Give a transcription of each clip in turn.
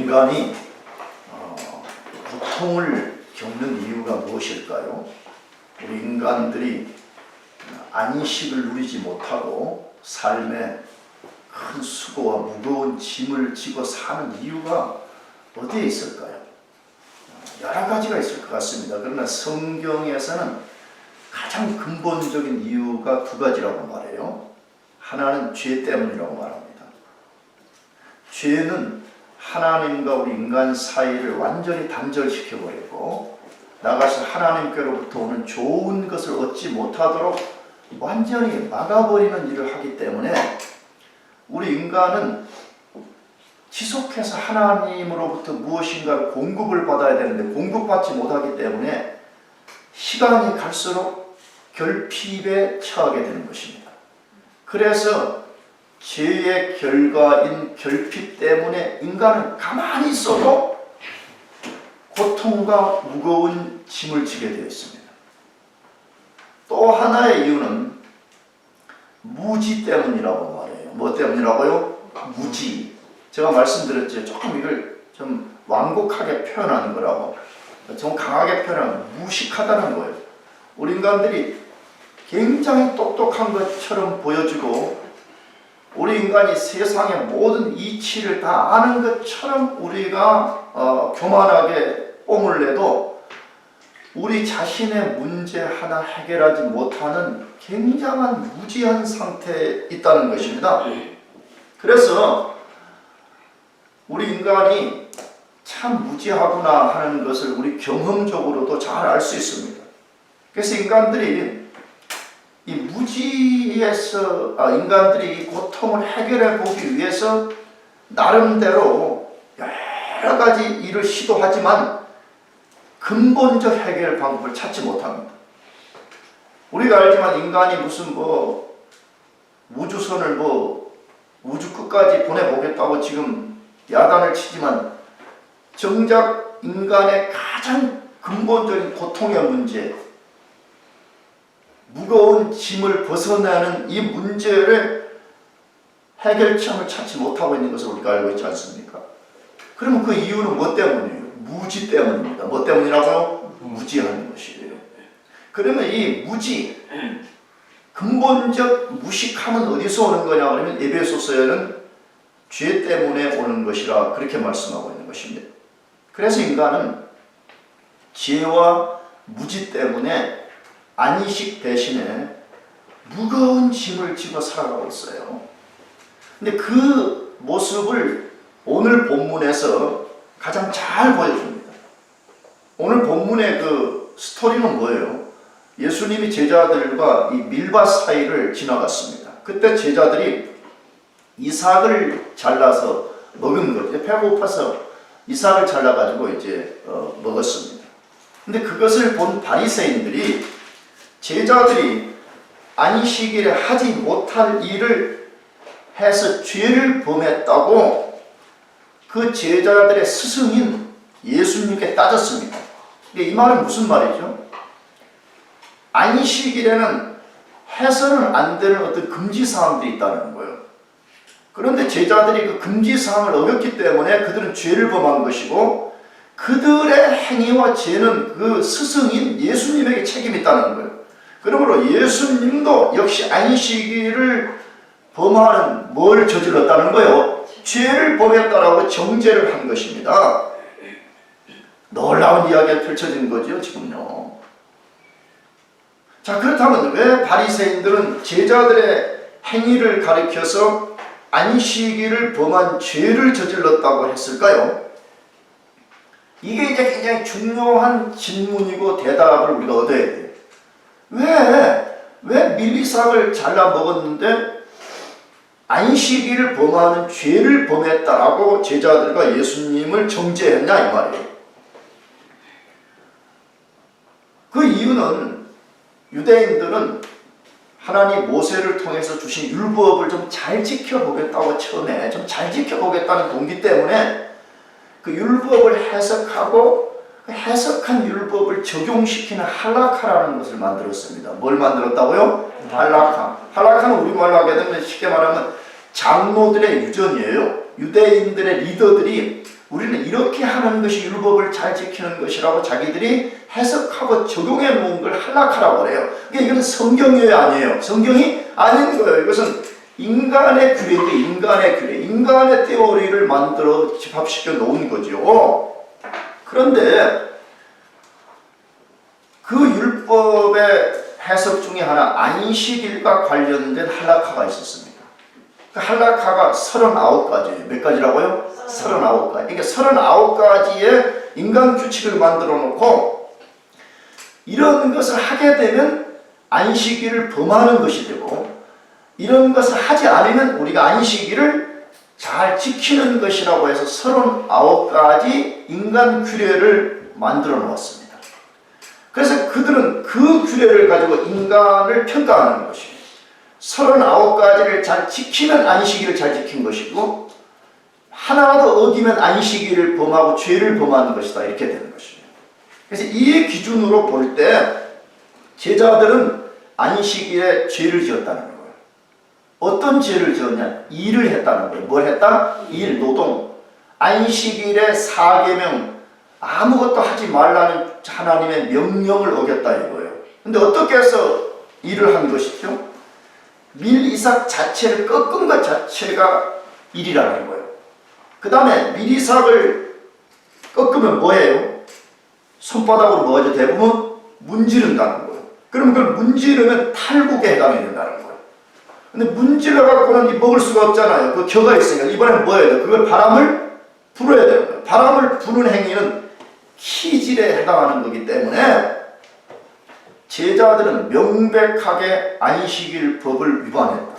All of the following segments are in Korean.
인간이 고통을 겪는 이유가 무엇일까요? 우리 인간들이 안식을 누리지 못하고 삶에 큰 수고와 무거운 짐을 지고 사는 이유가 어디에 있을까요? 여러 가지가 있을 것 같습니다. 그러나 성경에서는 가장 근본적인 이유가 두 가지라고 말해요. 하나는 죄 때문이라고 말합니다. 죄는 하나님과 우리 인간 사이를 완전히 단절시켜버리고 나가서 하나님께로부터 오는 좋은 것을 얻지 못하도록 완전히 막아버리는 일을 하기 때문에 우리 인간은 지속해서 하나님으로부터 무엇인가를 공급을 받아야 되는데 공급받지 못하기 때문에 시간이 갈수록 결핍에 처하게 되는 것입니다. 그래서 죄의 결과인 결핍 때문에 인간은 가만히 있어도 고통과 무거운 짐을 지게 되어 있습니다. 또 하나의 이유는 무지 때문이라고 말해요. 뭐 때문이라고요? 무지. 제가 말씀드렸죠. 조금 이걸 좀 완곡하게 표현하는 거라고. 좀 강하게 표현하면 무식하다는 거예요. 우리 인간들이 굉장히 똑똑한 것처럼 보여지고 우리 인간이 세상의 모든 이치를 다 아는 것처럼 우리가 교만하게 뽐을 내도 우리 자신의 문제 하나 해결하지 못하는 굉장한 무지한 상태에 있다는 것입니다. 그래서 우리 인간이 참 무지하구나 하는 것을 우리 경험적으로도 잘 알 수 있습니다. 그래서 인간들이 이 무지에서 인간들이 이 고통을 해결해 보기 위해서 나름대로 여러 가지 일을 시도하지만 근본적 해결 방법을 찾지 못합니다. 우리가 알지만 인간이 무슨 우주선을 우주 끝까지 보내보겠다고 지금 야단을 치지만 정작 인간의 가장 근본적인 고통의 문제, 무거운 짐을 벗어나는 이 문제를 해결점을 찾지 못하고 있는 것을 우리가 알고 있지 않습니까? 그러면 그 이유는 뭐 때문이에요? 무지 때문입니다. 뭐 때문이라고요? 무지하는 것이에요. 그러면 이 무지, 근본적 무식함은 어디서 오는 거냐 그러면 에베소서에는 죄 때문에 오는 것이라 그렇게 말씀하고 있는 것입니다. 그래서 인간은 죄와 무지 때문에 안식 대신에 무거운 짐을 지고 살아가고 있어요. 근데 그 모습을 오늘 본문에서 가장 잘 보여줍니다. 오늘 본문의 그 스토리는 뭐예요? 예수님이 제자들과 이 밀밭 사이를 지나갔습니다. 그때 제자들이 이삭을 잘라서 먹은 거죠. 배고파서 이삭을 잘라가지고 이제 먹었습니다. 근데 그것을 본 바리새인들이 제자들이 안식일에 하지 못할 일을 해서 죄를 범했다고 그 제자들의 스승인 예수님께 따졌습니다. 이 말은 무슨 말이죠? 안식일에는 해서는 안 되는 어떤 금지사항들이 있다는 거예요. 그런데 제자들이 그 금지사항을 어겼기 때문에 그들은 죄를 범한 것이고 그들의 행위와 죄는 그 스승인 예수님에게 책임이 있다는 거예요. 그러므로 예수님도 역시 안식일을 범하는 뭘 저질렀다는 거예요? 죄를 범했다라고 정죄를 한 것입니다. 놀라운 이야기가 펼쳐진 거죠, 지금요. 자, 그렇다면 왜 바리새인들은 제자들의 행위를 가리켜서 안식일을 범한 죄를 저질렀다고 했을까요? 이게 이제 굉장히 중요한 질문이고 대답을 우리가 얻어야 돼요. 왜 밀이삭을 잘라 먹었는데 안식일을 범하는 죄를 범했다라고 제자들과 예수님을 정죄했냐 이 말이에요. 그 이유는 유대인들은 하나님 모세를 통해서 주신 율법을 좀 잘 지켜보겠다고 처음에 좀 잘 지켜보겠다는 동기 때문에 그 율법을 해석하고 그 해석한 율법을 적용시키는 할라카라는 것을 만들었습니다. 뭘 만들었다고요? 할라카. 할라카는 우리말로 하게 되면 쉽게 말하면 장로들의 유전이에요. 유대인들의 리더들이 우리는 이렇게 하는 것이 율법을 잘 지키는 것이라고 자기들이 해석하고 적용해 놓은 걸 할라카라고 그래요. 그러니까 이것은 성경이에요, 아니에요? 성경이 아닌 거예요. 이것은 인간의 규례인데 인간의 규례, 인간의 테오리를 만들어 집합시켜 놓은 거죠. 그런데 그 율법의 해석 중에 하나 안식일과 관련된 할라카가 있었습니다. 그 할라카가 39가지예요. 몇 가지라고요? 39가지. 그러니까 39가지의 인간 규칙을 만들어 놓고 이런 것을 하게 되면 안식일을 범하는 것이 되고 이런 것을 하지 않으면 우리가 안식일을 잘 지키는 것이라고 해서 39가지 인간 규례를 만들어 놓았습니다. 그래서 그들은 그 규례를 가지고 인간을 평가하는 것이에요. 39가지를 잘 지키면 안식일을 잘 지킨 것이고 하나도 어기면 안식일을 범하고 죄를 범하는 것이다. 이렇게 되는 것이에요. 그래서 이 기준으로 볼 때 제자들은 안식일에 죄를 지었다는 거예요. 어떤 죄를 지었냐? 일을 했다는 거예요. 뭘 했다? 일, 노동. 안식일에 4계명 아무것도 하지 말라는 하나님의 명령을 어겼다 이거예요. 근데 어떻게 해서 일을 한 것이죠? 밀이삭 자체를 꺾은 것 자체가 일이라는 거예요. 그 다음에 밀이삭을 꺾으면 뭐예요? 손바닥으로 뭐 하죠? 대부분 문지른다는 거예요. 그럼 그걸 문지르면 탈곡에 해당이 된다는 거예요. 근데 문질러갖고는 먹을 수가 없잖아요. 그 겨가 있으니까 이번엔 뭐 해야 돼요? 그걸 바람을 불어야 돼요. 바람을 부는 행위는 키질에 해당하는 거기 때문에 제자들은 명백하게 안식일 법을 위반했다.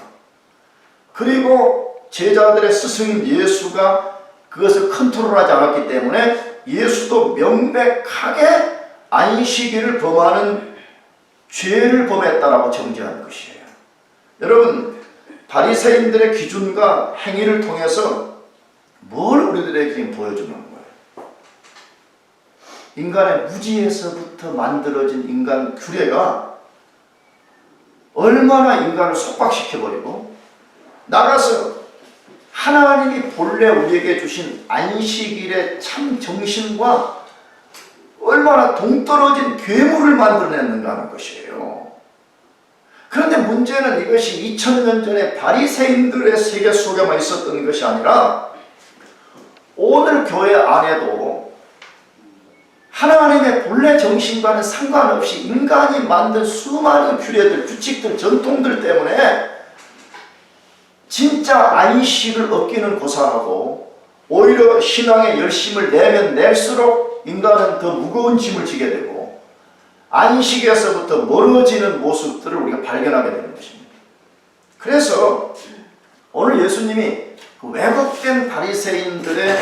그리고 제자들의 스승인 예수가 그것을 컨트롤하지 않았기 때문에 예수도 명백하게 안식일을 범하는 죄를 범했다라고 정죄하는 것이에요. 여러분, 바리새인들의 기준과 행위를 통해서 뭘 우리들에게 지금 보여주는 거예요? 인간의 무지에서부터 만들어진 인간 규례가 얼마나 인간을 속박시켜버리고 나가서 하나님이 본래 우리에게 주신 안식일의 참 정신과 얼마나 동떨어진 괴물을 만들어냈는가 하는 것이에요. 그런데 문제는 이것이 2000년 전에 바리새인들의 세계 속에만 있었던 것이 아니라 오늘 교회 안에도 하나님의 본래 정신과는 상관없이 인간이 만든 수많은 규례들, 규칙들, 전통들 때문에 진짜 안식을 얻기는 고사하고 오히려 신앙에 열심을 내면 낼수록 인간은 더 무거운 짐을 지게 되고 안식에서부터 멀어지는 모습들을 우리가 발견하게 되는 것입니다. 그래서 오늘 예수님이 그 왜곡된 바리새인들의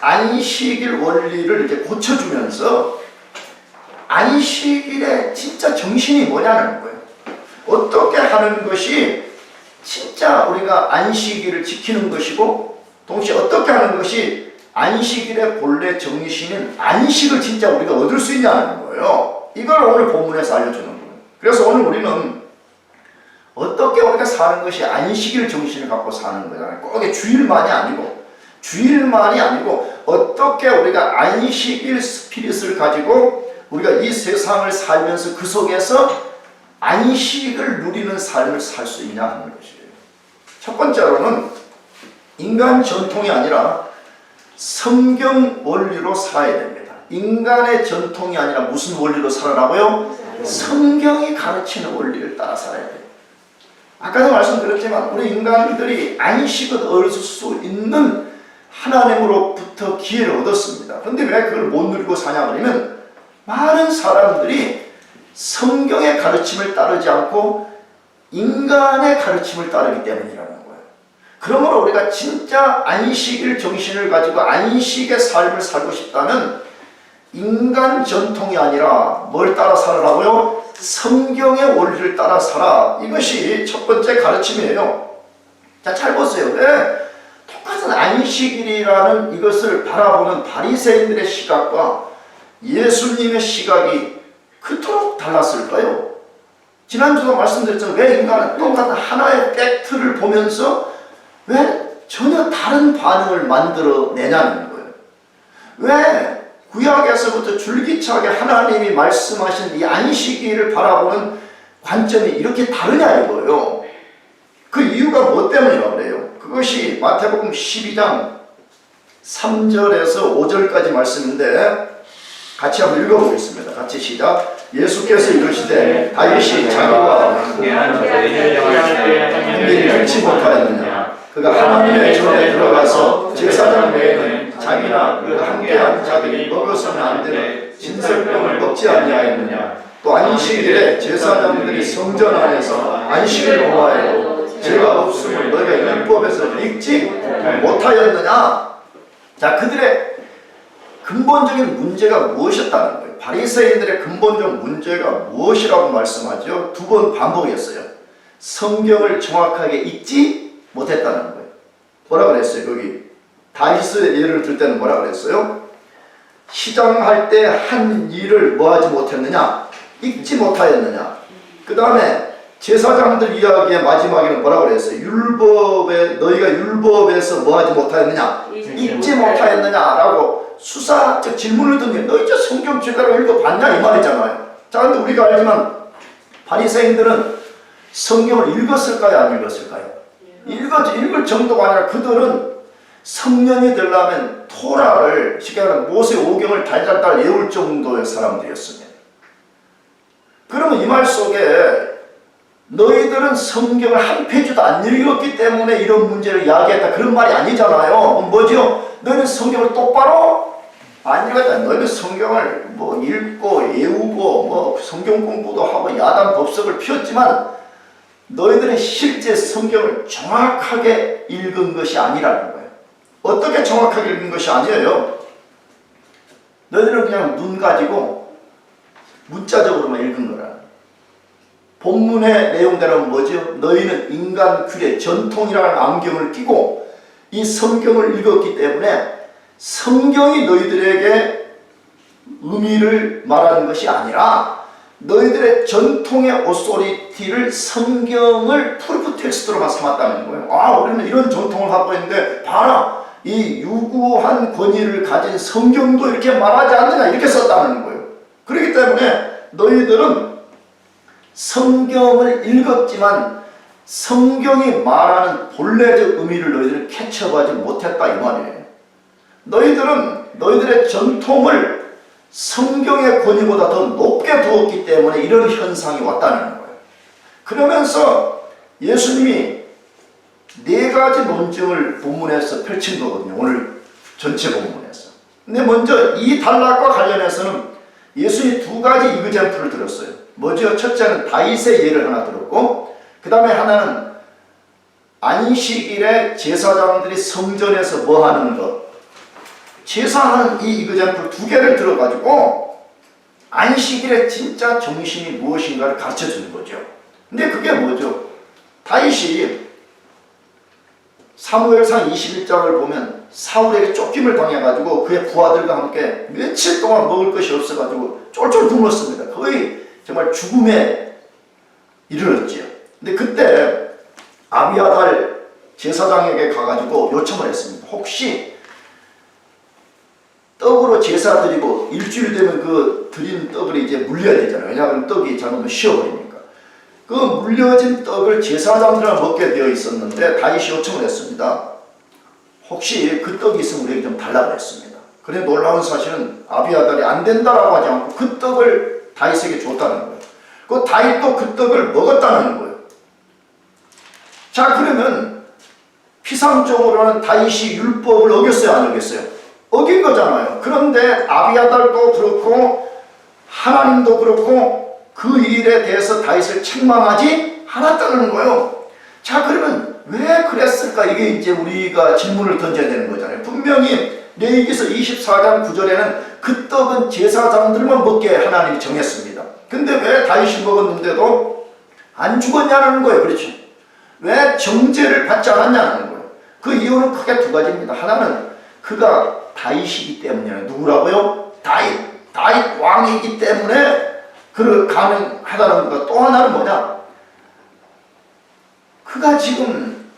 안식일 원리를 이렇게 고쳐주면서 안식일의 진짜 정신이 뭐냐는 거예요. 어떻게 하는 것이 진짜 우리가 안식일을 지키는 것이고 동시에 어떻게 하는 것이 안식일의 본래 정신인 안식을 진짜 우리가 얻을 수 있냐는 거예요. 이걸 오늘 본문에서 알려주는 거예요. 그래서 오늘 우리는 어떻게 우리가 사는 것이 안식일 정신을 갖고 사는 거잖아요. 꼭 주일만이 아니고 어떻게 우리가 안식일 스피릿을 가지고 우리가 이 세상을 살면서 그 속에서 안식을 누리는 삶을 살 수 있냐 하는 것이에요. 첫 번째로는 인간 전통이 아니라 성경 원리로 살아야 됩니다. 인간의 전통이 아니라 무슨 원리로 살아라고요? 성경이 가르치는 원리를 따라 살아야 돼요. 아까도 말씀드렸지만 우리 인간들이 안식을 얻을 수 있는 하나님으로부터 기회를 얻었습니다. 그런데 왜 그걸 못 누리고 사냐 그러면 많은 사람들이 성경의 가르침을 따르지 않고 인간의 가르침을 따르기 때문이라는 거예요. 그러므로 우리가 진짜 안식일 정신을 가지고 안식의 삶을 살고 싶다면 인간 전통이 아니라 뭘 따라 살으라고요? 성경의 원리를 따라 살아. 이것이 첫 번째 가르침이에요. 자, 잘 보세요. 왜 똑같은 안식일이라는 이것을 바라보는 바리새인들의 시각과 예수님의 시각이 그토록 달랐을까요? 지난주도 말씀드렸지만 왜 인간은 똑같은 하나의 팩트를 보면서 왜 전혀 다른 반응을 만들어내냐는 거예요. 왜 구약에서부터 줄기차게 하나님이 말씀하신 이 안식일을 바라보는 관점이 이렇게 다르냐 이거예요. 그 이유가 뭐 때문이라고 그래요? 그것이 마태복음 12장 3절에서 5절까지 말씀인데 같이 한번 읽어보겠습니다. 같이 시작. 예수께서 이르시되 다윗이 자기와 함께 잃지 못하였느냐? 그가 하나님의 전에 들어가서 제사장 외에는 자기나 그가 함께한 자들이 먹어서는 안 되는 진설병을 먹지 아니하였느냐? 또 안식일에 제사장들이 성전 안에서 안식을 범하여 죄가 없음을 너희가 율법에서 읽지 못하였느냐? 자, 그들의 근본적인 문제가 무엇이었다는 거예요? 바리새인들의 근본적 문제가 무엇이라고 말씀하죠? 두 번 반복했어요. 성경을 정확하게 읽지 못했다는 거예요. 뭐라 그랬어요? 거기 다윗의 예를 들 때는 뭐라 그랬어요? 시장할 때 한 일을 뭐하지 못했느냐? 읽지 못하였느냐? 그 다음에 제사장들 이야기의 마지막에는 뭐라고 그랬어요? 너희가 율법에서 뭐하지 못하였느냐? 읽지 못하였느냐라고 수사적 질문을 던지면 너 이제 성경 제대로 읽어봤냐? 이 말이잖아요. 자, 근데 우리가 알지만 바리새인들은 성경을 읽었을까요? 안 읽었을까요? 읽을 정도가 아니라 그들은 성년이 되려면 토라를 쉽게 말하면 모세 오경을 달달달 외울 정도의 사람들이었습니다. 그러면 이 말 속에 너희들은 성경을 한 페이지도 안 읽었기 때문에 이런 문제를 야기했다 그런 말이 아니잖아요. 뭐죠? 너희는 성경을 똑바로 안 읽었다. 너희는 성경을 뭐 읽고 외우고 뭐 성경 공부도 하고 야단 법석을 피웠지만 너희들은 실제 성경을 정확하게 읽은 것이 아니라는 거예요. 어떻게 정확하게 읽은 것이 아니에요? 너희들은 그냥 눈 가지고 문자적으로만 읽은 거라. 본문의 내용대로는 뭐죠? 너희는 인간 규례, 전통이라는 안경을 끼고 이 성경을 읽었기 때문에 성경이 너희들에게 의미를 말하는 것이 아니라 너희들의 전통의 오소리티를 성경을 프루프 텍스트로만 삼았다는 거예요. 아, 우리는 이런 전통을 갖고 있는데 봐라, 이 유구한 권위를 가진 성경도 이렇게 말하지 않느냐 이렇게 썼다는 거예요. 그렇기 때문에 너희들은 성경을 읽었지만 성경이 말하는 본래적 의미를 너희들은 캐치업하지 못했다 이 말이에요. 너희들은 너희들의 전통을 성경의 권위보다 더 높게 두었기 때문에 이런 현상이 왔다는 거예요. 그러면서 예수님이 네 가지 논증을 본문에서 펼친 거거든요. 오늘 전체 본문에서. 근데 먼저 이 단락과 관련해서는 예수님이 두 가지 이그젬플을 들었어요. 뭐죠? 첫째는 다윗의 예를 하나 들었고 그 다음에 하나는 안식일에 제사장들이 성전에서 뭐 하는 것, 제사하는 이 이그젬플 두 개를 들어가지고 안식일의 진짜 정신이 무엇인가를 가르쳐 주는 거죠. 근데 그게 뭐죠? 다윗이 사무엘상 21장을 보면 사울에게 쫓김을 당해가지고 그의 부하들과 함께 며칠 동안 먹을 것이 없어가지고 쫄쫄 굶었습니다. 거의 정말 죽음에 이르렀지요. 근데 그때 아비아달 제사장에게 가가지고 요청을 했습니다. 혹시 떡으로 제사 드리고 일주일 되면 그 드린 떡을 이제 물려야 되잖아요. 왜냐하면 떡이 잘못하면 쉬어버리니까. 그 물려진 떡을 제사장들은 먹게 되어 있었는데 다윗이 요청을 했습니다. 혹시 그 떡이 있으면 우리에게 좀 달라고 했습니다. 그래 놀라운 사실은 아비아달이 안 된다라고 하지 않고 그 떡을 다윗에게 줬다는 거예요. 그 다윗도 그 떡을 먹었다는 거예요. 자, 그러면 피상적으로는 다윗이 율법을 어겼어요, 안 어겼어요? 어긴 거잖아요. 그런데 아비아달도 그렇고 하나님도 그렇고 그 일에 대해서 다윗을 책망하지 않았다는 거예요. 자, 그러면 왜 그랬을까? 이게 이제 우리가 질문을 던져야 되는 거잖아요. 분명히 레위기서 24장 9절에는 그 떡은 제사장들만 먹게 하나님이 정했습니다. 근데 왜 다윗이 먹었는데도 안 죽었냐는 거예요. 그렇죠? 왜 정죄를 받지 않았냐는 거예요. 그 이유는 크게 두 가지입니다. 하나는 그가 다윗이기 때문이에요. 누구라고요? 다윗 왕이기 때문에 그 가능하다는 거. 또 하나는 뭐냐? 그가 지금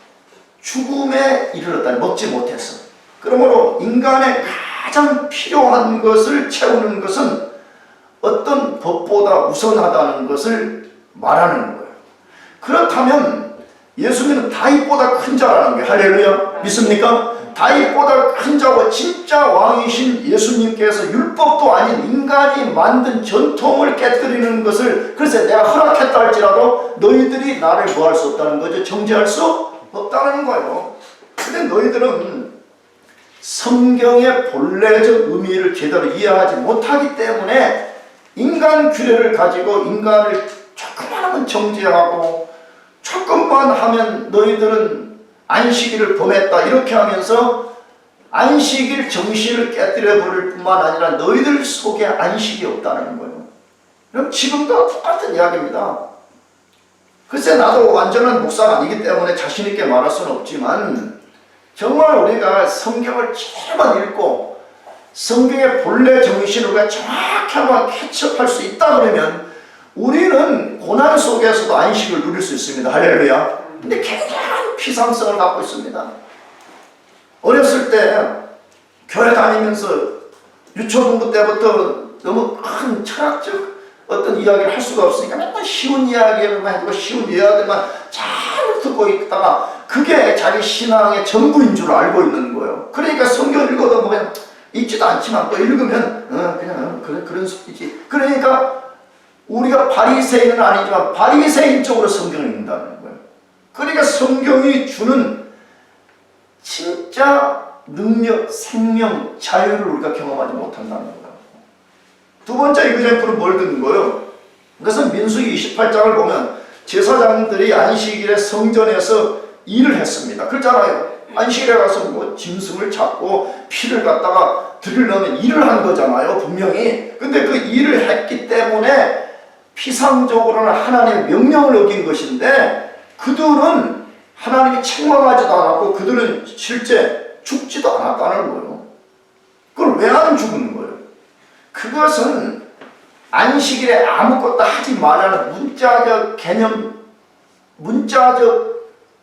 죽음에 이르렀다니, 먹지 못했어. 그러므로 인간의 가장 필요한 것을 채우는 것은 어떤 법보다 우선하다는 것을 말하는 거예요. 그렇다면 예수님은 다윗보다 큰 자라는 게 할렐루야 믿습니까? 다윗보다 큰 자와 진짜 왕이신 예수님께서 율법도 아닌 인간이 만든 전통을 깨뜨리는 것을 그래서 내가 허락했다 할지라도 너희들이 나를 뭐 할 수 없다는 거죠. 정죄할 수 없다는 거예요. 근데 너희들은 성경의 본래적 의미를 제대로 이해하지 못하기 때문에 인간 규례를 가지고 인간을 조금만 하면 정죄하고 조금만 하면 너희들은 안식일을 범했다 이렇게 하면서 안식일 정신을 깨뜨려 버릴 뿐만 아니라 너희들 속에 안식이 없다는 거예요. 그럼 지금도 똑같은 이야기입니다. 글쎄 나도 완전한 목사가 아니기 때문에 자신 있게 말할 수는 없지만 정말 우리가 성경을 잘만 읽고 성경의 본래 정신을 우리가 정확하게 캐치업할 수 있다 그러면 우리는 고난 속에서도 안식을 누릴 수 있습니다. 할렐루야. 근데 굉장한 피상성을 갖고 있습니다. 어렸을 때 교회 다니면서 유초등부 때부터 너무 큰 철학적 어떤 이야기를 할 수가 없으니까 맨날 쉬운 이야기만 해주고 쉬운 이야기만 잘 듣고 있다가 그게 자기 신앙의 전부인 줄 알고 있는 거예요. 그러니까 성경 읽어도 뭐 그냥 읽지도 않지만 또 읽으면 그냥 그런 소리지. 그러니까 우리가 바리새인은 아니지만 바리새인 쪽으로 성경을 읽는다는 거예요. 그러니까 성경이 주는 진짜 능력, 생명, 자유를 우리가 경험하지 못한다는 거예요. 두 번째 이그젠플은 뭘 듣는 거예요? 그것은 민수기 28장을 보면 제사장들이 안식일에 성전에서 일을 했습니다. 그렇잖아요. 안식일에 가서 뭐 짐승을 잡고 피를 갖다가 드리려면 일을 한 거잖아요. 분명히. 근데 그 일을 했기 때문에 피상적으로는 하나님의 명령을 어긴 것인데 그들은 하나님이 책망하지도 않았고 그들은 실제 죽지도 않았다는 거예요. 그걸 왜 안 죽는 거예요? 그것은 안식일에 아무것도 하지 말라는 문자적 개념, 문자적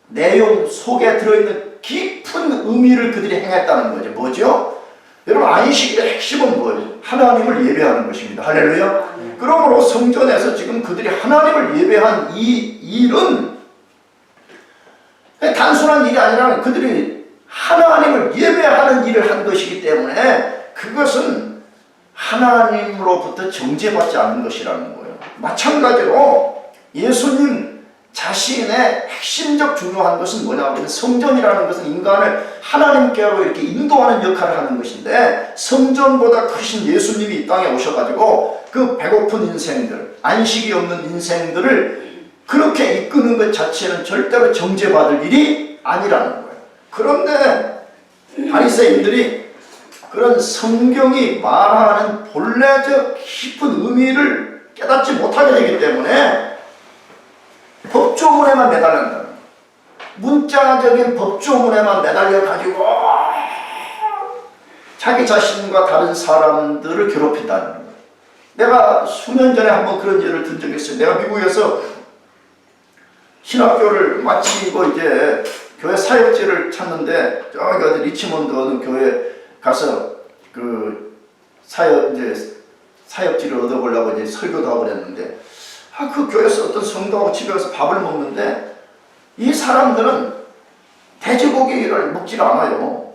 내용 속에 들어있는 깊은 의미를 그들이 행했다는 거죠. 뭐죠? 여러분 안식일의 핵심은 뭐예요? 하나님을 예배하는 것입니다. 할렐루야. 그러므로 성전에서 지금 그들이 하나님을 예배한 이 일은 단순한 일이 아니라 그들이 하나님을 예배하는 일을 한 것이기 때문에 그것은 하나님으로부터 정죄받지 않는 것이라는 거예요. 마찬가지로 예수님 자신의 핵심적 중요한 것은 뭐냐면 성전이라는 것은 인간을 하나님께로 이렇게 인도하는 역할을 하는 것인데 성전보다 크신 예수님이 이 땅에 오셔가지고 그 배고픈 인생들, 안식이 없는 인생들을 그렇게 이끄는 것 자체는 절대로 정죄받을 일이 아니라는 거예요. 그런데 바리새인들이 그런 성경이 말하는 본래적 깊은 의미를 깨닫지 못하게 되기 때문에 법조문에만 매달린다. 문자적인 법조문에만 매달려가지고 자기 자신과 다른 사람들을 괴롭힌다는 거예요. 내가 수년 전에 한번 그런 예를 든 적이 있어요. 내가 미국에서 신학교를 마치고 이제 교회 사역지를 찾는데 저기 어디 리치몬드 어느 교회 가서 그 사역지를 얻어보려고 이제 설교도 하고 그랬는데 그 교회에서 어떤 성도하고 집에 가서 밥을 먹는데 이 사람들은 돼지고기를 먹질 않아요.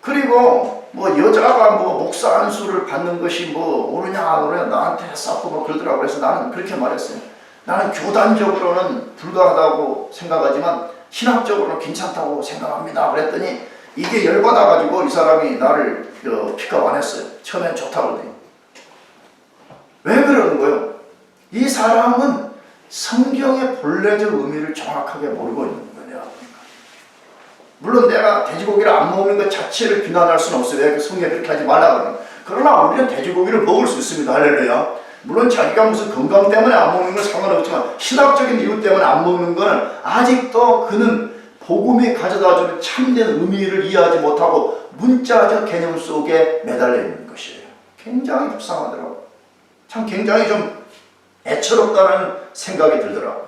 그리고 뭐 여자가 뭐 목사 안수를 받는 것이 뭐 옳으냐 안 옳으냐 나한테 했었고 뭐 그러더라고. 그래서 나는 그렇게 말했어요. 나는 교단적으로는 불가하다고 생각하지만 신학적으로는 괜찮다고 생각합니다. 그랬더니 이게 열받아가지고 이 사람이 나를 픽업 안 했어요. 처음엔 좋다고 그러더니. 왜 그러는 거예요? 이 사람은 성경의 본래적 의미를 정확하게 모르고 있는 거예요. 물론 내가 돼지고기를 안 먹는 것 자체를 비난할 수는 없어요. 왜 성경에 그렇게 하지 말라 그러는. 그러나 우리는 돼지고기를 먹을 수 있습니다. 할렐루야. 물론 자기가 무슨 건강 때문에 안 먹는 건 상관없지만 신학적인 이유 때문에 안 먹는 건 아직도 그는 복음이 가져다주는 참된 의미를 이해하지 못하고 문자적 개념 속에 매달려 있는 것이에요. 굉장히 불쌍하더라고요. 참 굉장히 좀 애처롭다는 생각이 들더라고요.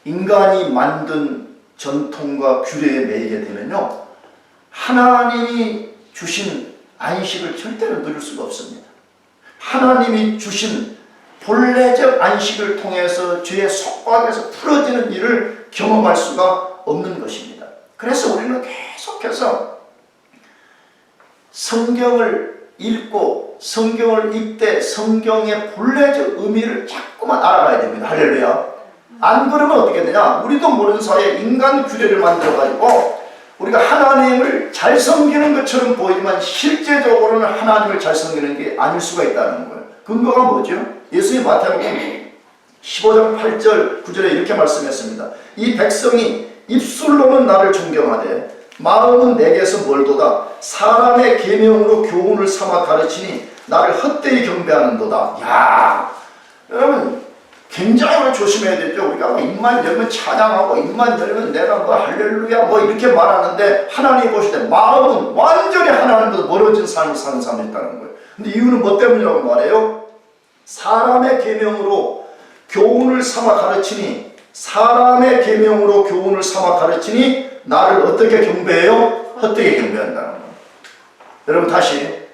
인간이 만든 전통과 규례에 매이게 되면요, 하나님이 주신 안식을 절대로 누릴 수가 없습니다. 하나님이 주신 본래적 안식을 통해서 죄의 속박에서 풀어지는 일을 경험할 수가 없는 것입니다. 그래서 우리는 계속해서 성경을 읽고 성경을 읽되 성경의 본래적 의미를 자꾸만 알아가야 됩니다. 할렐루야. 안 그러면 어떻게 되냐? 우리도 모르는 사이에 인간 규례를 만들어가지고 우리가 하나님을 잘 섬기는 것처럼 보이지만 실제적으로는 하나님을 잘 섬기는 게 아닐 수가 있다는 거예요. 근거가 뭐죠? 예수님 마태복음 15장 8절 9절에 이렇게 말씀했습니다. 이 백성이 입술로는 나를 존경하되 마음은 내게서 멀도다. 사람의 계명으로 교훈을 삼아 가르치니 나를 헛되이 경배하는도다. 야, 여러분 굉장히 조심해야 되죠. 우리가 뭐 입만 열면 찬양하고 입만 열면 내가 뭐 할렐루야 뭐 이렇게 말하는데 하나님이 보실 때 마음은 완전히 하나님보다 멀어진 삶을 사는 사람이 있다는 거예요. 근데 이유는 뭐 때문이라고 말해요? 사람의 계명으로 교훈을 삼아 가르치니 사람의 계명으로 교훈을 삼아 가르치니 나를 어떻게 경배해요? 헛되게 경배한다는 거예요. 여러분 다시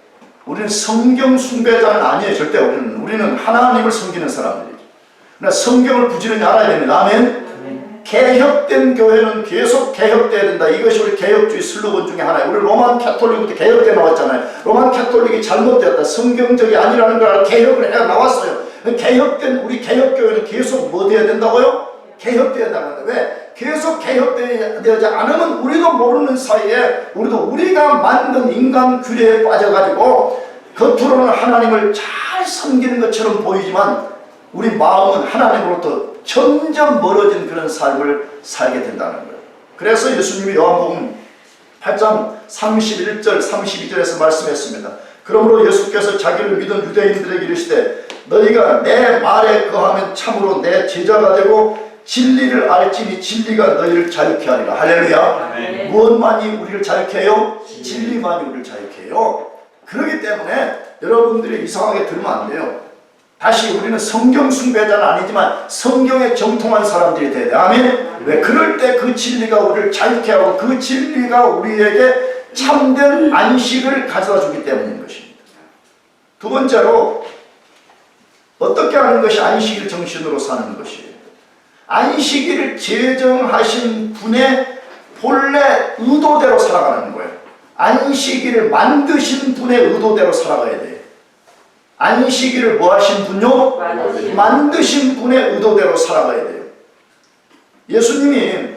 우리는 성경 숭배자는 아니에요. 절대 우리는 하나님을 섬기는 사람들이죠. 그러나 성경을 부지런히 알아야 됩니다. 아멘. 개혁된 교회는 계속 개혁돼야 된다. 이것이 우리 개혁주의 슬로건 중에 하나예요. 우리 로만 캐톨릭부터 개혁돼 나왔잖아요. 로만 캐톨릭이 잘못되었다. 성경적이 아니라는 걸 알아 개혁을 해야 나왔어요. 개혁된 우리 개혁교회는 계속 뭐 돼야 된다고요? 개혁돼야 된다. 왜? 계속 개혁되지 않으면 우리도 모르는 사이에 우리가 만든 인간 규례에 빠져가지고 겉으로는 하나님을 잘 섬기는 것처럼 보이지만 우리 마음은 하나님으로부터 점점 멀어진 그런 삶을 살게 된다는 거예요. 그래서 예수님이 요한복음 8장 31절 32절에서 말씀했습니다. 그러므로 예수께서 자기를 믿은 유대인들에게 이르시되 너희가 내 말에 거하면 참으로 내 제자가 되고 진리를 알지니 진리가 너희를 자유케 하리라. 할렐루야. 네. 무엇만이 우리를 자유케 해요? 진리만이 우리를 자유케 해요. 그렇기 때문에 여러분들이 이상하게 들으면 안 돼요. 다시 우리는 성경 숭배자는 아니지만 성경에 정통한 사람들이 돼야 돼. 아멘? 왜? 그럴 때 그 진리가 우리를 자유케 하고 그 진리가 우리에게 참된 안식을 가져다 주기 때문인 것입니다. 두 번째로 어떻게 하는 것이 안식일 정신으로 사는 것이에요. 안식일을 제정하신 분의 본래 의도대로 살아가는 거예요. 안식일을 만드신 분의 의도대로 살아가야 돼요. 안식일을 뭐 하신 분요? 만드신 분의 의도대로 살아가야 돼요. 예수님이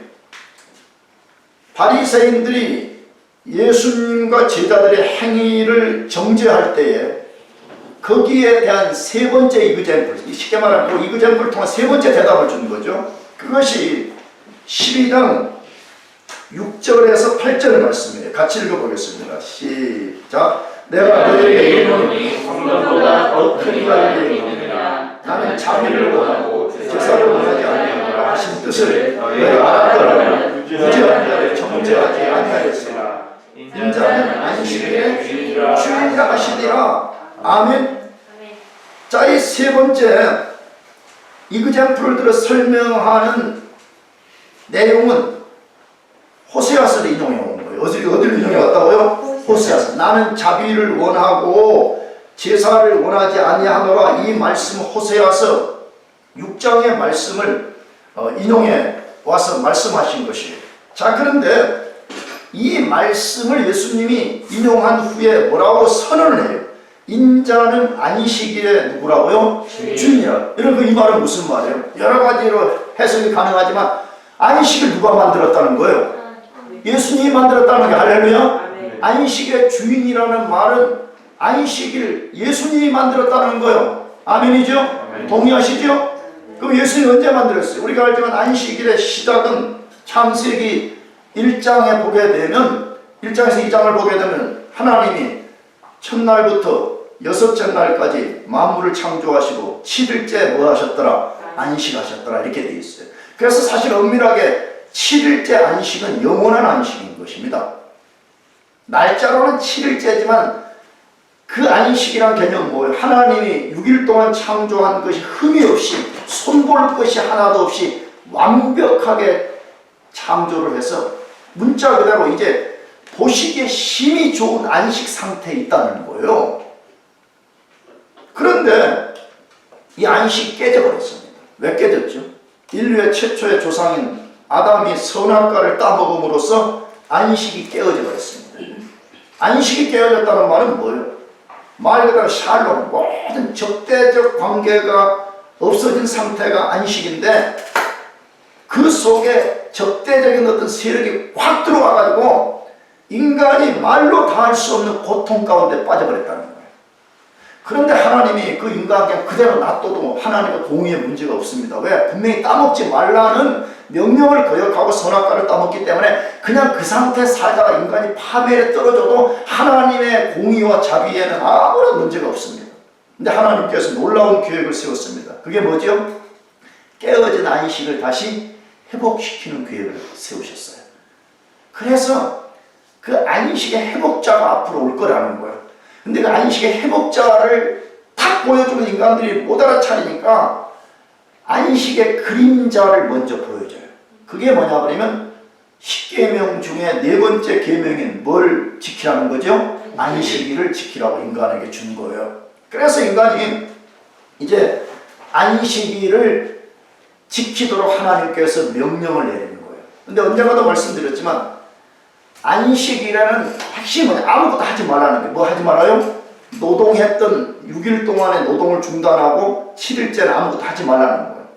바리새인들이 예수님과 제자들의 행위를 정죄할 때에 거기에 대한 세 번째 이그젬플, 쉽게 말하면 그 이그젬플을 통한 세 번째 대답을 주는 거죠. 그것이 12장 6절에서 8절의 말씀이에요. 같이 읽어보겠습니다. 시작. 내가 너희에게 이르노니 성전보다 더 큰 이가 있느니라. 나는 자비를 원하고 제사를 원하지 아니하노라 하신 뜻을 너희가 알았더라면 무죄한 자를 정죄하지 아니하였으나 인자는 안식일의 주인이라 하시니라. 아멘. 자, 이 세 번째 이그젬플을 들어 설명하는 내용은 호세아서를 인용해 온 거예요. 어디를 인용해 왔다고요? 호세아서. 나는 자비를 원하고 제사를 원하지 아니하노라. 이 말씀 호세아서 6장의 말씀을 인용해 와서 말씀하신 것이에요. 자, 그런데 이 말씀을 예수님이 인용한 후에 뭐라고 선언을 해요? 인자는 안식일의 누구라고요? 주인이라. 여러분 이 말은 무슨 말이에요? 여러 가지로 해석이 가능하지만 안식을 누가 만들었다는 거예요? 예수님이 만들었다는 게 할렐루야? 안식의 주인이라는 말은 안식일 예수님이 만들었다는 거예요. 아멘이죠? 동의하시죠? 그럼 예수님이 언제 만들었어요? 우리가 알지만 안식일의 시작은 창세기 1장에 보게 되면 1장에서 2장을 보게 되면 하나님이 첫날부터 여섯째 날까지 만물을 창조하시고 7일째 뭐 하셨더라? 안식하셨더라. 이렇게 되어 있어요. 그래서 사실 엄밀하게 7일째 안식은 영원한 안식인 것입니다. 날짜로는 7일째지만 그 안식이란 개념은 뭐예요? 하나님이 6일 동안 창조한 것이 흠이 없이 손볼 것이 하나도 없이 완벽하게 창조를 해서 문자 그대로 이제 보시기에 심히 좋은 안식 상태에 있다는 거예요. 그런데 이 안식이 깨져버렸습니다. 왜 깨졌죠? 인류의 최초의 조상인 아담이 선악과를 따먹음으로써 안식이 깨어져 버렸습니다. 안식이 깨어졌다는 말은 뭐예요? 말 그대로 샬롬, 모든 적대적 관계가 없어진 상태가 안식인데, 그 속에 적대적인 어떤 세력이 확 들어와가지고 인간이 말로 다 할 수 없는 고통 가운데 빠져버렸다는 거예요. 그런데 하나님이 그 인간 그냥 그대로 놔둬도 하나님과 공의에 문제가 없습니다. 왜? 분명히 따먹지 말라는 명령을 거역하고 선악과를 따먹기 때문에 그냥 그 상태에 살다가 인간이 파멸에 떨어져도 하나님의 공의와 자비에는 아무런 문제가 없습니다. 근데 하나님께서 놀라운 계획을 세웠습니다. 그게 뭐죠? 깨어진 안식을 다시 회복시키는 계획을 세우셨어요. 그래서 그 안식의 회복자가 앞으로 올 거라는 거예요. 근데 그 안식의 회복자를 탁 보여주면 인간들이 못 알아차리니까 안식의 그림자를 먼저 보여줘요. 그게 뭐냐 그러면 10계명 중에 4번째 계명인 뭘 지키라는 거죠? 안식일을 지키라고 인간에게 준 거예요. 그래서 인간이 이제 안식일을 지키도록 하나님께서 명령을 내리는 거예요. 근데 언젠가도 말씀드렸지만 안식일에는 핵심은 뭐냐? 아무것도 하지 말라는 게, 뭐 하지 말아요? 노동했던 6일 동안의 노동을 중단하고 7일째는 아무것도 하지 말라는 거예요.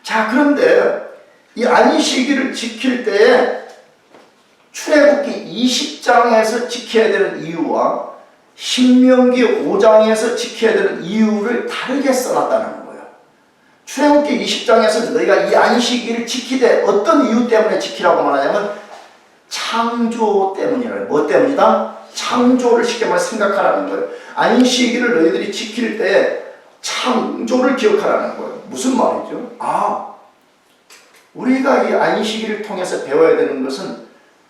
자, 그런데 이 안식일을 지킬 때에 출애굽기 20장에서 지켜야 되는 이유와 신명기 5장에서 지켜야 되는 이유를 다르게 써놨다는 거예요. 출애굽기 20장에서는 너희가 이 안식일을 지키되 어떤 이유 때문에 지키라고 말하냐면 창조 때문이라요. 뭐 때문이다? 창조를 쉽게 말해 생각하라는 거예요. 안식일을 너희들이 지킬 때 창조를 기억하라는 거예요. 무슨 말이죠? 우리가 이 안식일을 통해서 배워야 되는 것은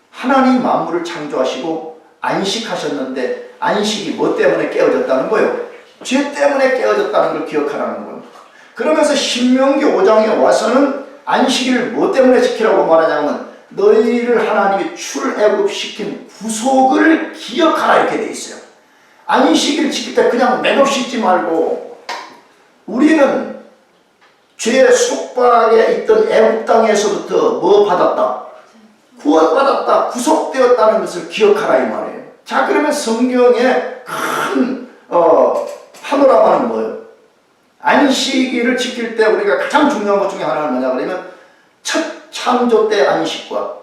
하나님 만물을 창조하시고 안식하셨는데 안식이 뭐 때문에 깨어졌다는 거예요? 죄 때문에 깨어졌다는 걸 기억하라는 거예요. 그러면서 신명기 5장에 와서는 안식일을 뭐 때문에 지키라고 말하냐면 너희를 하나님이 출애굽시킨 구속을 기억하라 이렇게 돼 있어요. 안식일을 지킬 때 그냥 맥없이 씻지 말고 우리는 죄의 속박에 있던 애굽 땅에서부터 뭐 받았다? 구원받았다, 구속되었다는 것을 기억하라 이 말이에요. 자, 그러면 성경의 큰 파노라마는 뭐예요? 안식일을 지킬 때 우리가 가장 중요한 것 중에 하나는 뭐냐 그러면 첫 창조 때 안식과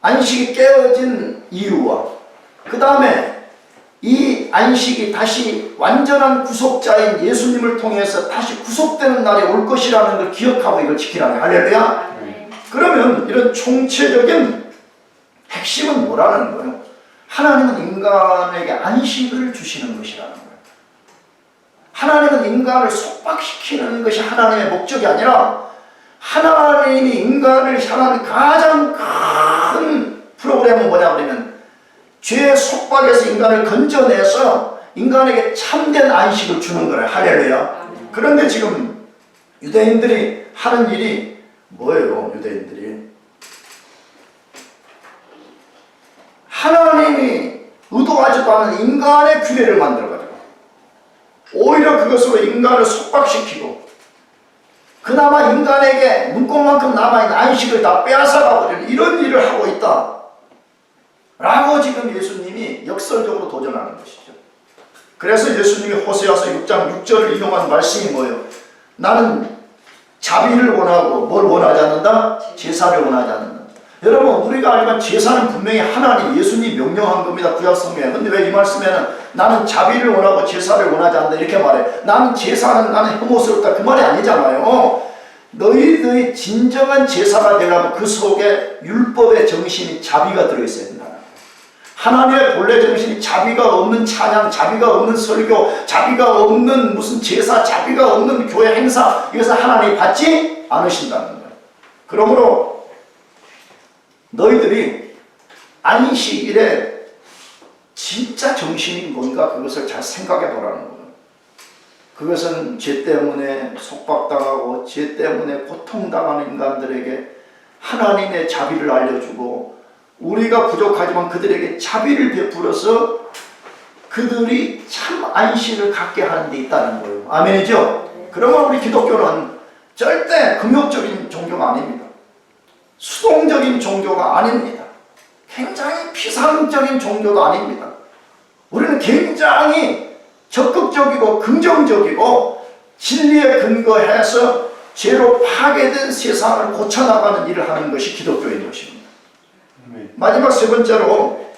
안식이 깨어진 이유와 그 다음에 이 안식이 다시 완전한 구속자인 예수님을 통해서 다시 구속되는 날이 올 것이라는 걸 기억하고 이걸 지키라는 거예요. 할렐루야. 그러면 이런 총체적인 핵심은 뭐라는 거예요? 하나님은 인간에게 안식을 주시는 것이라는 거예요. 하나님은 인간을 속박시키는 것이 하나님의 목적이 아니라 하나님이 인간을 향한 가장 큰 프로그램은 뭐냐 그러면 죄의 속박에서 인간을 건져내서 인간에게 참된 안식을 주는 거예요. 할렐루야. 그런데 지금 유대인들이 하는 일이 뭐예요? 유대인들이 하나님이 의도하지도 않은 인간의 규례를 만들어가지고 오히려 그것으로 인간을 속박시키고 그나마 인간에게 눈곱만큼 남아있는 안식을 다 빼앗아가버리는 이런 일을 하고 있다 라고 지금 예수님이 역설적으로 도전하는 것이죠. 그래서 예수님이 호세아서 6장 6절을 이용한 말씀이 뭐예요? 나는 자비를 원하고 뭘 원하지 않는다? 제사를 원하지 않는다. 여러분 우리가 알지만 제사는 분명히 하나님 예수님이 명령한 겁니다. 구약성경에. 근데 왜 이 말씀에는 나는 자비를 원하고 제사를 원하지 않는다 이렇게 말해? 나는 제사는 나는 혐오스럽다 그 말이 아니잖아요. 너희들이 진정한 제사가 되려면 그 속에 율법의 정신이 자비가 들어있어야 된다. 하나님의 본래 정신이 자비가 없는 찬양, 자비가 없는 설교, 자비가 없는 무슨 제사, 자비가 없는 교회 행사 이것을 하나님이 받지 않으신다는 거예요. 그러므로 너희들이 안식일에 진짜 정신이 뭔가 그것을 잘 생각해 보라는 거예요. 그것은 죄 때문에 속박당하고 죄 때문에 고통당하는 인간들에게 하나님의 자비를 알려주고 우리가 부족하지만 그들에게 자비를 베풀어서 그들이 참 안식을 갖게 하는 데 있다는 거예요. 아멘이죠? 그러면 우리 기독교는 절대 금욕적인 종교가 아닙니다. 수동적인 종교가 아닙니다. 굉장히 피상적인 종교도 아닙니다. 우리는 굉장히 적극적이고 긍정적이고 진리에 근거해서 죄로 파괴된 세상을 고쳐나가는 일을 하는 것이 기독교인 것입니다. 마지막 세 번째로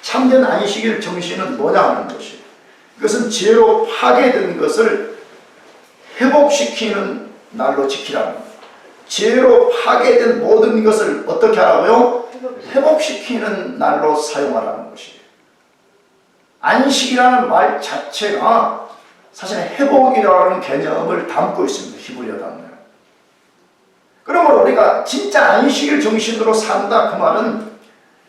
참된 안식일 정신은 뭐냐 하는 것이에요. 그것은 죄로 파괴된 것을 회복시키는 날로 지키라는 거예요. 죄로 파괴된 모든 것을 어떻게 하라고요? 회복시키는 날로 사용하라는 것이에요. 안식이라는 말 자체가 사실 회복이라는 개념을 담고 있습니다. 히브리어 단어에. 그러므로 우리가 진짜 안식일 정신으로 산다 그 말은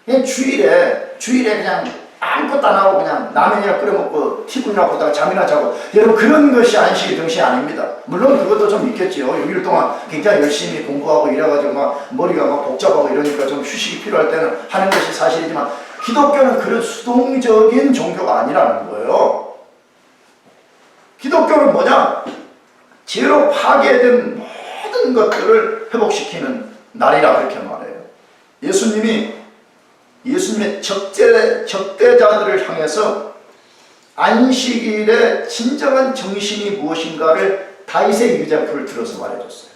그냥 주일에 그냥 아무것도 안 하고 그냥 라면이나 끓여 먹고 TV나 보다가 잠이나 자고, 여러분 그런 것이 안식일 정신이 아닙니다. 물론 그것도 좀 있겠지요. 6일 동안 굉장히 열심히 공부하고 이래가지고 막 머리가 막 복잡하고 이러니까 좀 휴식이 필요할 때는 하는 것이 사실이지만, 기독교는 그런 수동적인 종교가 아니라는 거예요. 기독교는 뭐냐? 죄로 파괴된 모든 것들을 회복시키는 날이라 그렇게 말해요. 예수님의 적대자들을 향해서 안식일의 진정한 정신이 무엇인가를 다윗의 이그젠플을 들어서 말해줬어요.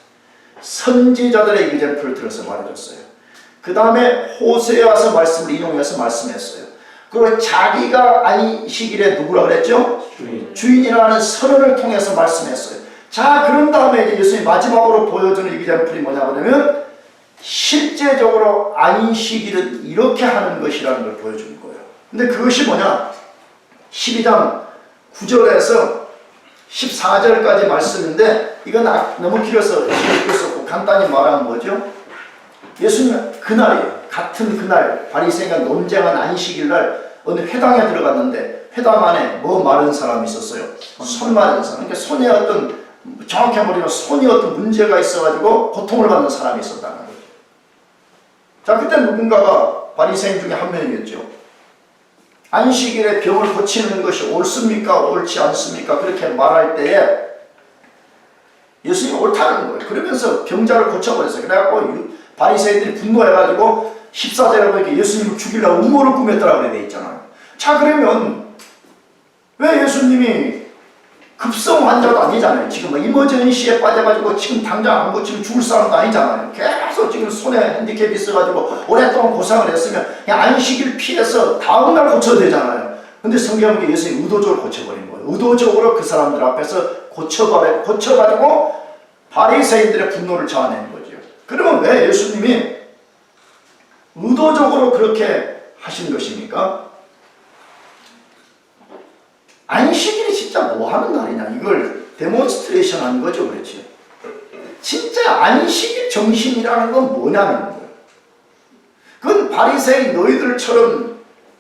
선지자들의 이그젠플을 들어서 말해줬어요. 그 다음에 호세아서 말씀을 인용해서 말씀했어요. 그리고 자기가 안식일에 누구라 그랬죠? 주인이라는 선언을 통해서 말씀했어요. 자, 그런 다음에 이제 예수님이 마지막으로 보여주는 이그젠플이 뭐냐 그러면 실제적으로 안식일은 이렇게 하는 것이라는 걸 보여주는 거예요. 근데 그것이 뭐냐? 12장 9절에서 14절까지 말씀인데, 이건 너무 길어서 읽을 수 없고 간단히 말하면 뭐죠? 예수님 그날이에요. 같은 그날 바리새인과 논쟁한 안식일날 어느 회당에 들어갔는데, 회당 안에 뭐 마른 사람이 있었어요? 손 마른 사람. 그러니까 손에 어떤, 정확히 말하면 손이 어떤 문제가 있어가지고 고통을 받는 사람이 있었다는 거예요. 자, 그때 누군가가 바리새인 중에 한 명이었죠. 안식일에 병을 고치는 것이 옳습니까? 옳지 않습니까? 그렇게 말할 때에 예수님이 옳다는 거예요. 그러면서 병자를 고쳐버렸어요. 그래갖고 바리새인들이 분노해가지고 14절에 보니까 예수님을 죽이려고 음모를 꾸몄다라고 그래 있잖아요. 자, 그러면 왜 예수님이 급성 환자도 아니잖아요. 지금 뭐 이머전시에 빠져가지고 지금 당장 안 고치면 죽을 사람도 아니잖아요. 계속 지금 손에 핸디캡이 있어가지고 오랫동안 고생을 했으면 그냥 안식일 피해서 다음날 고쳐도 되잖아요. 근데 성경은 예수님이 의도적으로 고쳐버린 거예요. 의도적으로 그 사람들 앞에서 고쳐가지고 바리새인들의 분노를 잡아낸 거죠. 그러면 왜 예수님이 의도적으로 그렇게 하신 것입니까? 안식일이 진짜 뭐 하는 날이냐, 이걸 데몬스트레이션 하는 거죠. 그렇죠? 진짜 안식일 정신이라는 건 뭐냐는 거예요. 그건 바리새인 너희들처럼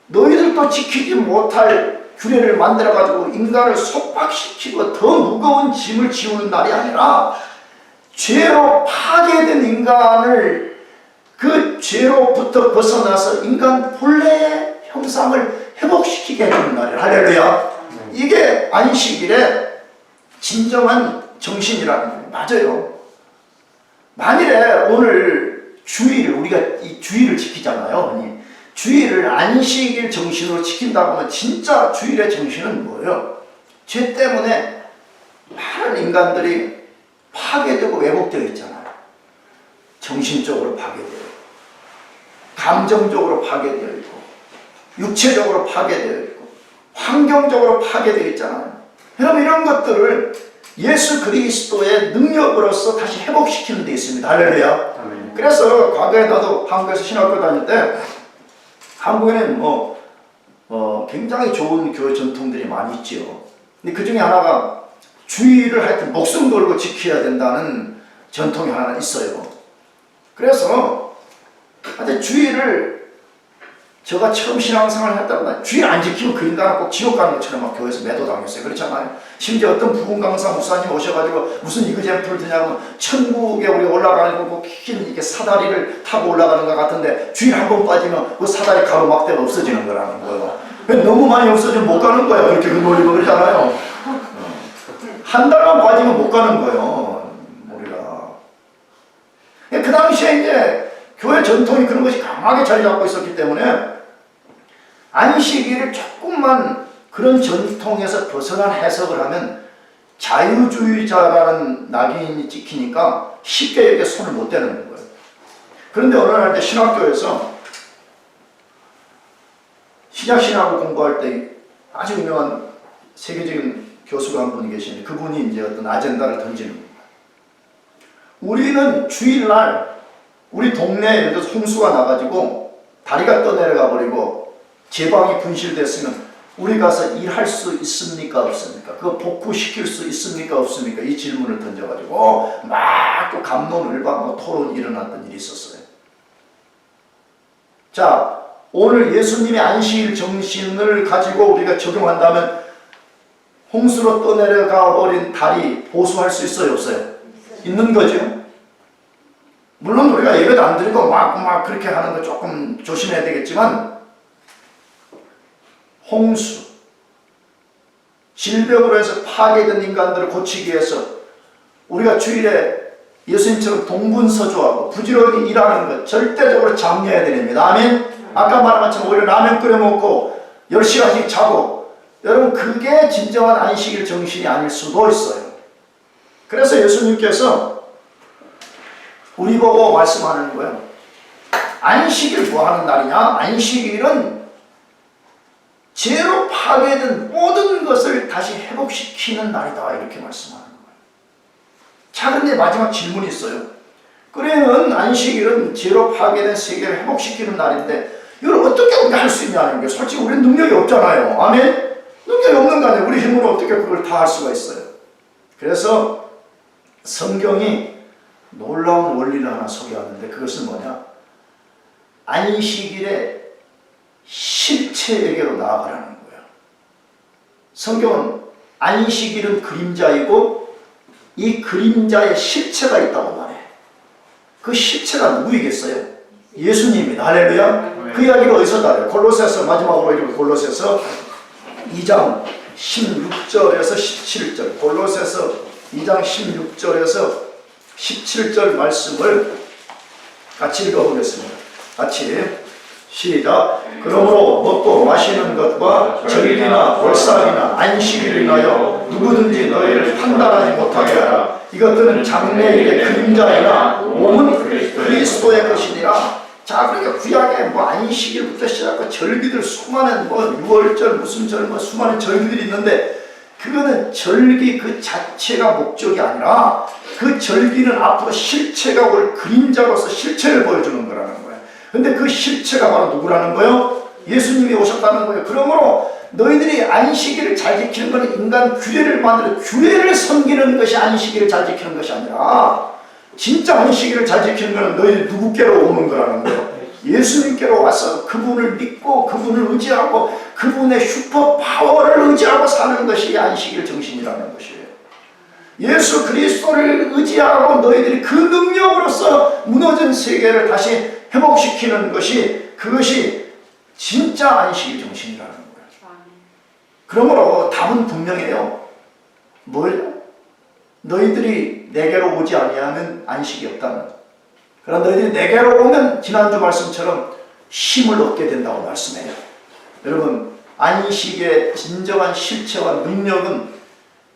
너희들도 지키지 못할 규례를 만들어가지고 인간을 속박시키고 더 무거운 짐을 지우는 날이 아니라, 죄로 파괴된 인간을 그 죄로부터 벗어나서 인간 본래의 형상을 회복시키게 해주는 날이에요. 할렐루야. 이게 안식일의 진정한 정신이라는 거예요. 맞아요. 만일에 오늘 주일을, 우리가 이 주일을 지키잖아요. 주일을 안식일 정신으로 지킨다고 하면 진짜 주일의 정신은 뭐예요? 죄 때문에 많은 인간들이 파괴되고 왜곡되어 있잖아요. 정신적으로 파괴되어 있고, 감정적으로 파괴되어 있고, 육체적으로 파괴되어 있고, 환경적으로 파괴되어 있잖아요. 여러분, 이런 것들을 예수 그리스도의 능력으로서 다시 회복시키는 데 있습니다. 할렐루야. 그래서 과거에 나도 한국에서 신학교 다닐 때 한국에는 굉장히 좋은 교회 전통들이 많이 있죠. 근데 그 중에 하나가 주일을 하여튼 목숨 걸고 지켜야 된다는 전통이 하나 있어요. 그래서 하여튼 주일을 제가 처음 신앙생활을 했다고 나 주일 안 지키면 그 인간은 꼭 지옥 가는 것처럼 막 교회에서 매도당했어요. 그렇잖아요. 심지어 어떤 부흥 강사 목사님 오셔가지고 무슨 이그잼플을 드냐면 천국에 우리 올라가는 거 긴 이렇게 사다리를 타고 올라가는 것 같은데 주일 한 번 빠지면 그 사다리 가로막대가 없어지는 거라는 거예요. 너무 많이 없어지면 못 가는 거예요. 그렇게 그 놀리고 그러잖아요. 한 달만 빠지면 못 가는 거예요. 우리가. 그 당시에 이제 교회 전통이 그런 것이 강하게 자리 잡고 있었기 때문에 안식일을 조금만 그런 전통에서 벗어난 해석을 하면 자유주의자라는 낙인이 찍히니까 쉽게 이렇게 손을 못 대는 거예요. 그런데 어느 날 신학교에서 신약신학을 공부할 때 아주 유명한 세계적인 교수가 한 분이 계시는데 그분이 이제 어떤 아젠다를 던지는 거예요. 우리는 주일날 우리 동네에 예를 들어서 홍수가 나가지고 다리가 떠내려가 버리고 제방이 분실됐으면 우리 가서 일할 수 있습니까? 없습니까? 그거 복구시킬 수 있습니까? 없습니까? 이 질문을 던져가지고 막 또 갑론을박 토론이 일어났던 일이 있었어요. 자, 오늘 예수님의 안식일 정신을 가지고 우리가 적용한다면 홍수로 떠내려가 버린 다리 보수할 수 있어요? 없어요? 있는 거죠. 물론 우리가 예배도 안 드리고 막 그렇게 하는 거 조금 조심해야 되겠지만 홍수, 질병으로 해서 파괴된 인간들을 고치기 위해서 우리가 주일에 예수님처럼 동분서주하고 부지런히 일하는 것 절대적으로 장려해야 됩니다. 아멘? 아까 말한 것처럼 오히려 라면 끓여 먹고 10시간씩 자고 여러분 그게 진정한 안식일 정신이 아닐 수도 있어요. 그래서 예수님께서 우리 보고 말씀하는 거예요. 안식일 뭐 하는 날이냐? 안식일은 죄로 파괴된 모든 것을 다시 회복시키는 날이다. 이렇게 말씀하는 거예요. 자, 근데 마지막 질문이 있어요. 그러면 안식일은 죄로 파괴된 세계를 회복시키는 날인데 이걸 어떻게 우리가 할 수 있냐는 게 솔직히 우리는 능력이 없잖아요. 아멘? 능력이 없는 거 아니에요. 우리 힘으로 어떻게 그걸 다 할 수가 있어요. 그래서 성경이 놀라운 원리를 하나 소개하는데 그것은 뭐냐? 안식일의 실체에게로 나아가라는 거예요. 성경은 안식일은 그림자이고 이 그림자의 실체가 있다고 말해. 그 실체가 누구이겠어요? 예수님입니다. 할렐루야. 그 이야기를 어디서 다뤄요? 골로새서 마지막으로 읽은 골로새서 2장 16절에서 17절 골로새서 2장 16절에서 17절 말씀을 같이 읽어보겠습니다. 같이 시작. 그러므로 먹고 마시는 것과 절기나 월삭이나 안식일을 인하여 누구든지 너희를 판단하지 못하게 하라. 이것들은 장래일의 그림자이나 몸은 그리스도의 것이니라. 자, 그러니까 구약에 뭐 안식일부터 시작해서 절기들 수많은 뭐 6월절 무슨 절 뭐 수많은 절기들이 있는데 그거는 절기 그 자체가 목적이 아니라 그 절기는 앞으로 실체가 올 그림자로서 실체를 보여주는 거라는 거예요. 근데 그 실체가 바로 누구라는 거예요? 예수님이 오셨다는 거예요. 그러므로 너희들이 안식일을 잘 지키는 것은 인간 규례를 만들어 규례를 섬기는 것이 안식일을 잘 지키는 것이 아니라 진짜 안식일을 잘 지키는 것은 너희들이 누구께로 오는 거라는 거예요. 예수님께로 와서 그분을 믿고 그분을 의지하고 그분의 슈퍼파워를 의지하고 사는 것이 안식일 정신이라는 것이에요. 예수 그리스도를 의지하고 너희들이 그 능력으로서 무너진 세계를 다시 회복시키는 것이 그것이 진짜 안식일 정신이라는 거예요. 그러므로 답은 분명해요. 뭘? 너희들이 내게로 오지 아니하면 안식이 없다는 것. 그러나 너희들이 내게로 오면 지난주 말씀처럼 힘을 얻게 된다고 말씀해요. 여러분 안식의 진정한 실체와 능력은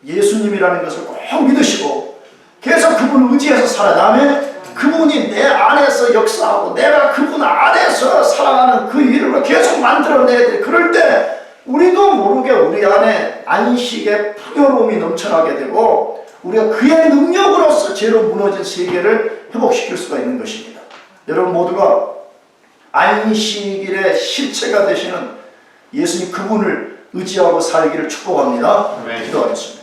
예수님이라는 것을 꼭 믿으시고 계속 그분을 의지해서 살아가면 그분이 내 안에서 역사하고 내가 그분 안에서 살아가는 그 일을 계속 만들어내야 돼. 그럴 때 우리도 모르게 우리 안에 안식의 풍요로움이 넘쳐나게 되고 우리가 그의 능력으로서 죄로 무너진 세계를 회복시킬 수가 있는 것입니다. 여러분 모두가 안식일의 실체가 되시는 예수님 그분을 의지하고 살기를 축복합니다. 기도하겠습니다.